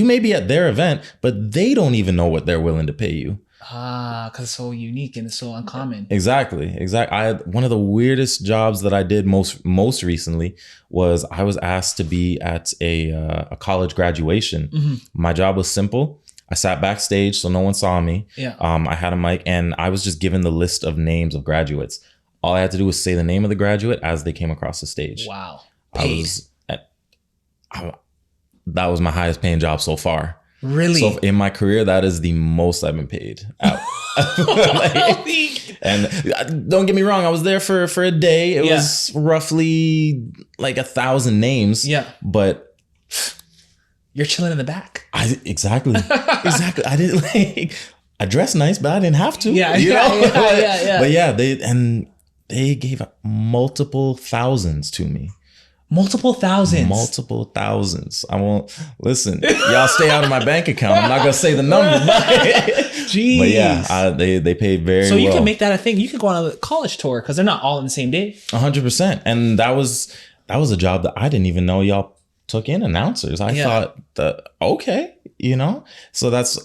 may be at their event, but they don't even know what they're willing to pay you. Because it's so unique and it's so uncommon. Exactly. One of the weirdest jobs that I did most recently was I was asked to be at a college graduation. Mm-hmm. My job was simple. I sat backstage so no one saw me. Yeah. I had a mic, and I was just given the list of names of graduates. All I had to do was say the name of the graduate as they came across the stage. Wow. That was my highest paying job so far. Really? So in my career, that is the most I've been paid out. And don't get me wrong, I was there for a day. It was roughly like 1,000 names. Yeah. But you're chilling in the back. Exactly. I didn't I dressed nice, but I didn't have to. Yeah. But yeah, they gave multiple thousands to me. Multiple thousands. Multiple thousands. I won't listen. Y'all stay out of my bank account. I'm not gonna say the number. Jeez. But yeah, they paid very well. So you can make that a thing. You could go on a college tour because they're not all in the same day. 100%. And that was a job that I didn't even know y'all took in announcers. I thought that okay, So that's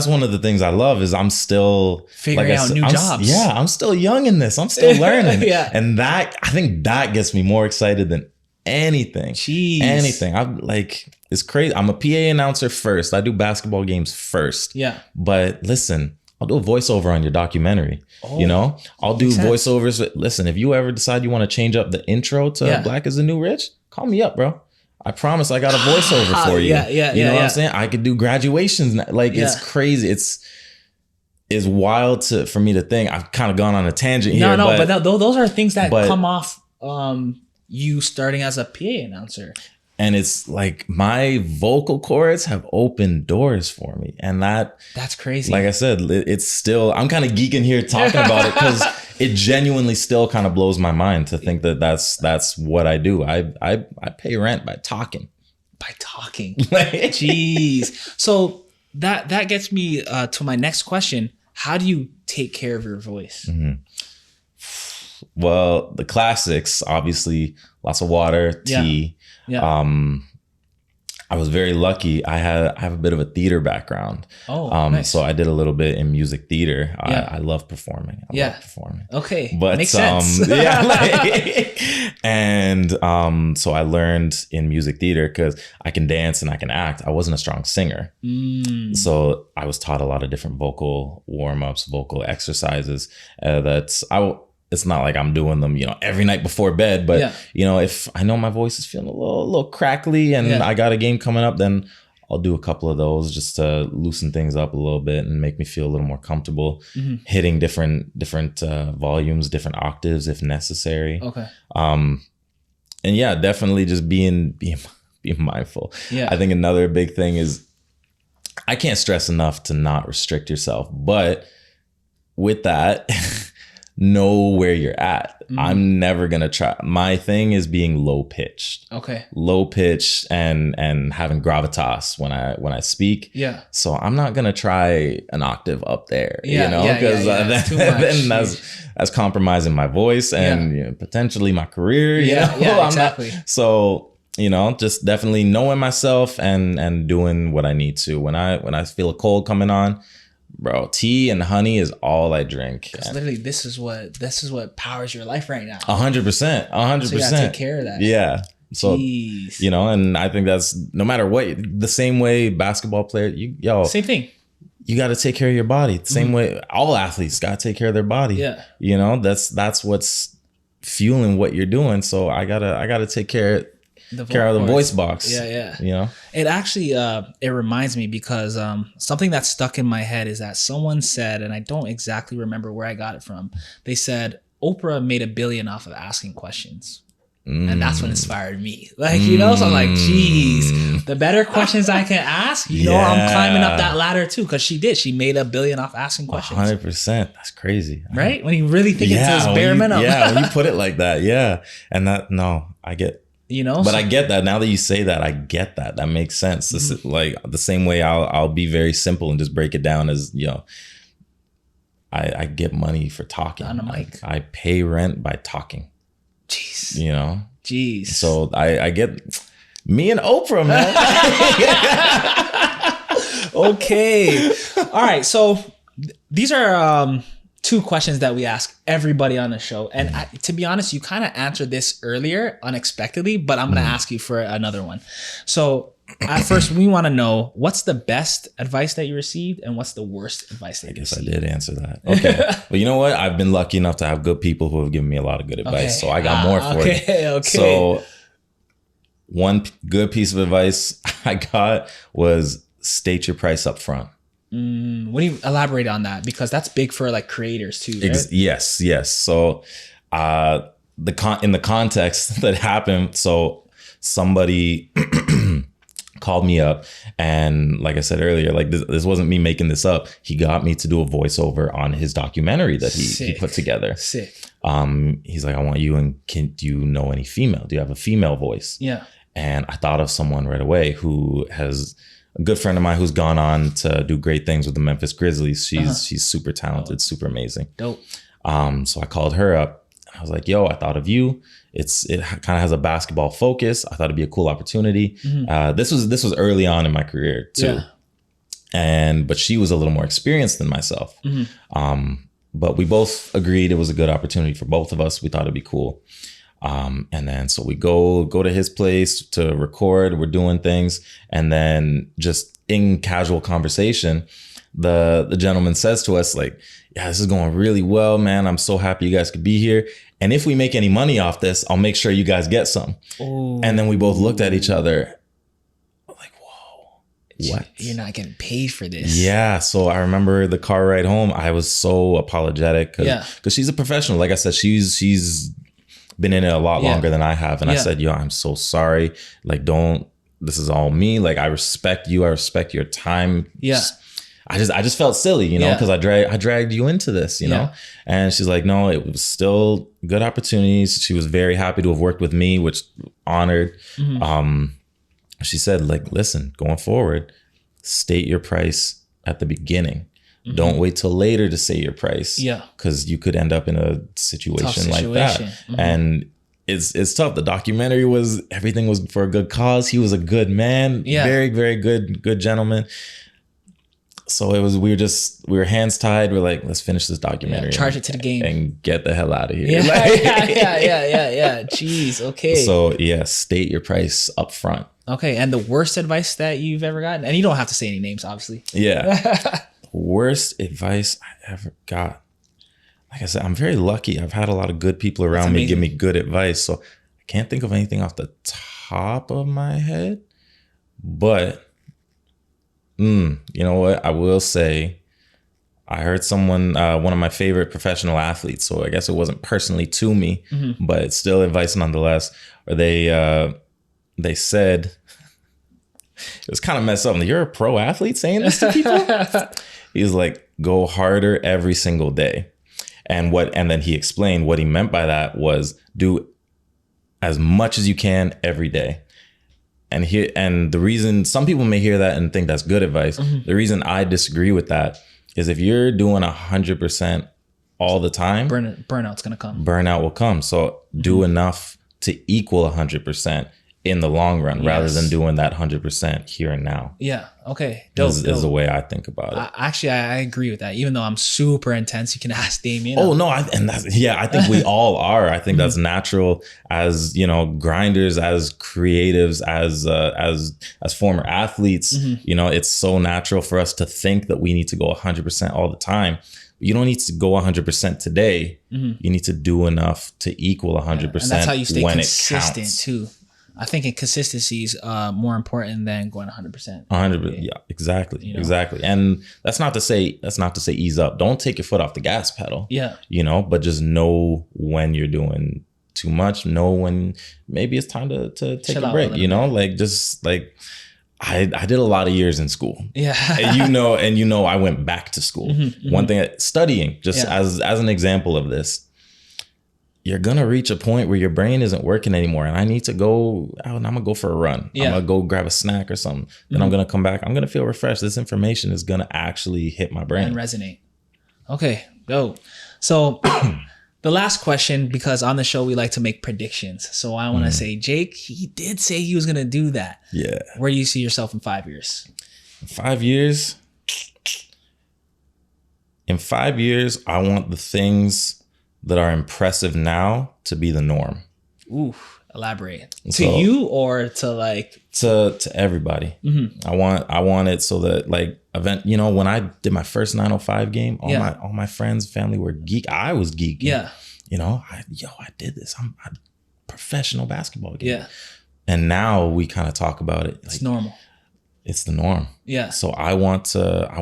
one of the things I love is I'm still figuring out new jobs. Yeah, I'm still young in this. I'm still learning. Yeah. And I think that gets me more excited than anything. Jeez. Anything. I'm like, it's crazy. I'm a PA announcer first. I do basketball games first. Yeah. But listen, I'll do a voiceover on your documentary. Oh, I'll do voiceovers. Listen, if you ever decide you want to change up the intro to Black is the New Rich, call me up, bro. I promise I got a voiceover for you. You know what I'm saying? I could do graduations. It's crazy. It's wild for me to think. I've kind of gone on a tangent here. But those are things that come off you starting as a PA announcer. And it's like my vocal cords have opened doors for me. And that's crazy. Like I said, it's still, I'm kind of geeking here talking about it because it genuinely still kind of blows my mind to think that that's what I do. I pay rent by talking. Jeez. So that gets me to my next question. How do you take care of your voice? Mm-hmm. Well, the classics, obviously, lots of water, tea. Yeah. I was very lucky. I have a bit of a theater background. Oh, nice. So I did a little bit in music theater. I love performing. I love performing. Okay. But makes sense. And so I learned in music theater because I can dance and I can act. I wasn't a strong singer. So I was taught a lot of different vocal warm-ups, vocal exercises. It's not like I'm doing them, every night before bed. But, if I know my voice is feeling a little crackly and I got a game coming up, then I'll do a couple of those just to loosen things up a little bit and make me feel a little more comfortable hitting different volumes, different octaves if necessary. Okay. And yeah, definitely just being mindful. Yeah. I think another big thing is I can't stress enough to not restrict yourself. But with that... know where you're at. I'm never gonna try. My thing is being low pitched. Okay. Low pitched and having gravitas when I speak. Yeah. So I'm not gonna try an octave up there. Because then that's compromising my voice and potentially my career. Exactly. So just definitely knowing myself and doing what I need to. When I feel a cold coming on. Bro, tea and honey is all I drink. Literally, this is what powers your life right now. 100%. 100%. So you gotta take care of that. Yeah. So, and I think that's no matter what, the same way basketball player, same thing. You got to take care of your body. The same way all athletes got to take care of their body. Yeah. That's what's fueling what you're doing. So I gotta take care of the voice box. Yeah. It actually it reminds me because something that stuck in my head is that someone said, and I don't exactly remember where I got it from. They said Oprah made $1 billion off of asking questions. And that's what inspired me. So I'm like, geez, the better questions I can ask, I'm climbing up that ladder too. Cause she made $1 billion off asking questions. 100%. That's crazy. Right? When you really think it's bare minimum. When you put it like that. Yeah. And I get, but I get that now that you say that, I get that. That makes sense. This is like the same way I'll be very simple and just break it down as, I get money for talking. On a mic. I pay rent by talking. Jeez. Jeez. So I get me and Oprah, man. Okay. All right. So these are 2 questions that we ask everybody on the show. And to be honest, you kind of answered this earlier unexpectedly, but I'm going to ask you for another one. So at first, we want to know what's the best advice that you received and what's the worst advice that you received. I did answer that. Okay. But you know what? I've been lucky enough to have good people who have given me a lot of good advice. So I got more for you. Okay. So one good piece of advice I got was state your price up front. What do you elaborate on that? Because that's big for like creators too, right? Yes. So in the context that happened, so somebody called me up, and like I said earlier, like this wasn't me making this up. He got me to do a voiceover on his documentary that he put together. Sick. He's like, I want you, and do you know any female? Do you have a female voice? Yeah. And I thought of someone right away who has a good friend of mine who's gone on to do great things with the Memphis Grizzlies. She's super talented, super amazing. Dope. So I called her up. I was like, yo, I thought of you. It kind of has a basketball focus. I thought it'd be a cool opportunity. This was early on in my career too. Yeah. But she was a little more experienced than myself. But we both agreed it was a good opportunity for both of us. We thought it'd be cool. And then so we go to his place to record. We're doing things, and then just in casual conversation, the gentleman says to us, like, yeah, this is going really well, man. I'm so happy you guys could be here. And if we make any money off this, I'll make sure you guys get some. Ooh. And then we both looked at each other like, whoa, what? You're not getting paid for this. Yeah. So I remember the car ride home. I was so apologetic because she's a professional. Like I said, she's been in it a lot longer than I have. And I said, yo, I'm so sorry. Like, this is all me. Like, I respect you. I respect your time. Yeah. I just felt silly, because I dragged you into this, you know? And she's like, no, it was still good opportunities. She was very happy to have worked with me, which honored. She said, like, listen, going forward, state your price at the beginning. Don't wait till later to say your price. Yeah. Because you could end up in a situation like that. And it's tough. The documentary everything was for a good cause. He was a good man. Yeah. Very, very good gentleman. So we were hands tied. We're like, let's finish this documentary. Charge it to the game. And get the hell out of here. Yeah. Jeez. Okay. So state your price up front. Okay. And the worst advice that you've ever gotten? And you don't have to say any names, obviously. Yeah. Worst advice I ever got. Like I said, I'm very lucky. I've had a lot of good people around me give me good advice. So I can't think of anything off the top of my head. But you know what? I will say I heard someone, one of my favorite professional athletes, so I guess it wasn't personally to me, but it's still advice nonetheless. Or they said, it was kind of messed up. You're a pro athlete saying this to people? He's like, go harder every single day. And then he explained what he meant by that was do as much as you can every day. And the reason some people may hear that and think that's good advice, the reason I disagree with that is if you're doing 100% all the time, burnout's gonna come. Burnout will come. So do enough to equal 100% in the long run, rather than doing that 100% here and now. Yeah. Okay. Dope. Is the way I think about it. Actually, I agree with that. Even though I'm super intense, you can ask Damien. Oh no, I think we all are. I think that's natural as grinders, as creatives, as former athletes. It's so natural for us to think that we need to go 100% all the time. You don't need to go 100% today. You need to do enough to equal 100%. And that's how you stay consistent too. I think consistency is more important than going 100%. 100%. Yeah, exactly. Exactly. And that's not to say ease up. Don't take your foot off the gas pedal. Yeah. But just know when you're doing too much. Know when maybe it's time to take a break. I did a lot of years in school. Yeah. and I went back to school. One thing, studying, just as an example of this. You're going to reach a point where your brain isn't working anymore. And I need to go out and I'm going to go for a run. I'm going to go grab a snack or something. Then I'm going to come back. I'm going to feel refreshed. This information is going to actually hit my brain. And resonate. Okay, go. So the last question, because on the show, we like to make predictions. So I want to say, Jake, he did say he was going to do that. Yeah. Where do you see yourself in 5 years? 5 years? In 5 years, I want the things that are impressive now to be the norm. Ooh, elaborate. To you or to everybody. I want it so that when I did my first 905 game, all my friends, family were geek. I was geeking. Yeah. I did this. I'm a professional basketball game. Yeah. And now we kind of talk about it. It's normal. it's the norm. Yeah. So I want doing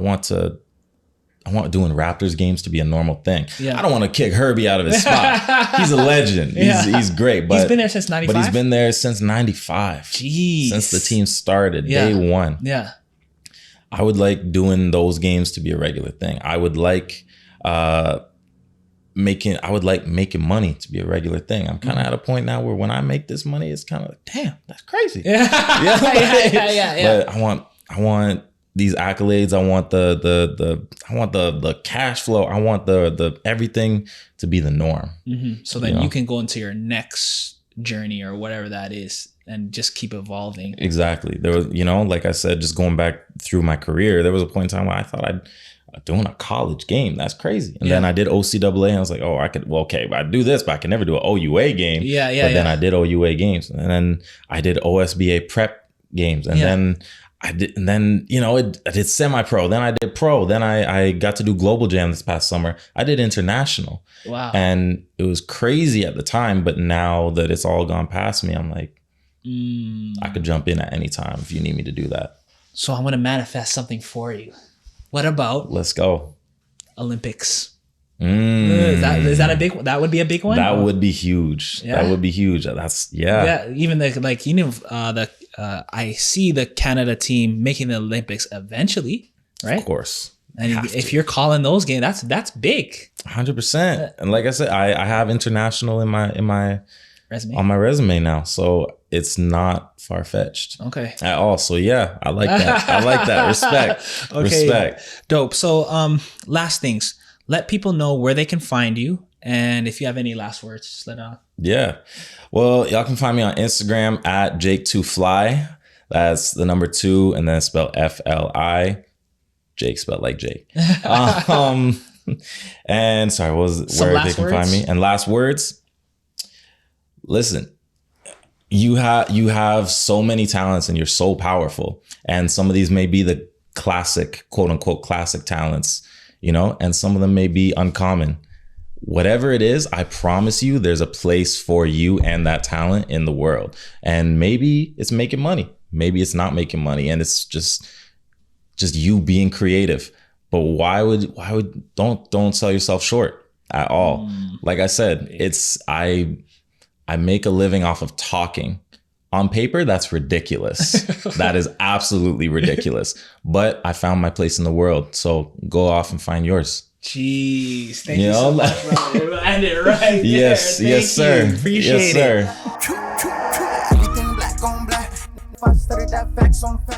Raptors games to be a normal thing. Yeah. I don't want to kick Herbie out of his spot. He's a legend. He's great. But he's been there since 95? But he's been there since 95. Jeez. Since the team started, day one. Yeah. I would like doing those games to be a regular thing. I would like making money to be a regular thing. I'm kind of at a point now where when I make this money, it's kind of like, damn, that's crazy. Yeah. But I want these accolades. I want the cash flow. I want the everything to be the norm. Mm-hmm. So then you can go into your next journey or whatever that is and just keep evolving. Exactly. There was, like I said, just going back through my career, there was a point in time where I thought I'd doing a college game. That's crazy. And then I did OCAA and I was like, oh, but I do this, but I can never do an OUA game. Then I did OUA games. And then I did OSBA prep games. And then I did semi-pro. Then I did pro. Then I got to do Global Jam this past summer. I did international. Wow. And it was crazy at the time. But now that it's all gone past me, I'm like, I could jump in at any time if you need me to do that. So I'm going to manifest something for you. What about? Let's go. Olympics. Is that a big? That would be a big one. That would be huge. Yeah. That would be huge. That's Yeah. Even I see the Canada team making the Olympics eventually, right? Of course. And if you're calling those games, that's big. 100%. And like I said, I have international in my resume on my resume now, so it's not far-fetched. Okay. At all. So yeah, I like that. I like that. Respect. Okay. Respect. Dope. So last things. Let people know where they can find you, and if you have any last words, just let out. Yeah. Well, y'all can find me on Instagram at Jake2Fly. That's the number 2 and then spelled FLI. Jake spelled like Jake. And sorry, where they can find me? And last words. Listen, you have so many talents and you're so powerful. And some of these may be the classic, quote unquote, classic talents, and some of them may be uncommon. Whatever it is, I promise you there's a place for you and that talent in the world. And maybe it's making money. Maybe it's not making money and it's just you being creative. But don't sell yourself short at all. Like I said, I make a living off of talking. On paper, that's ridiculous. That is absolutely ridiculous. But I found my place in the world. So go off and find yours. Jeez. Thank you so much, brother. We'll end it right yes, there. yes, sir. Appreciate yes, sir. Everything black on black. If I study that facts on facts.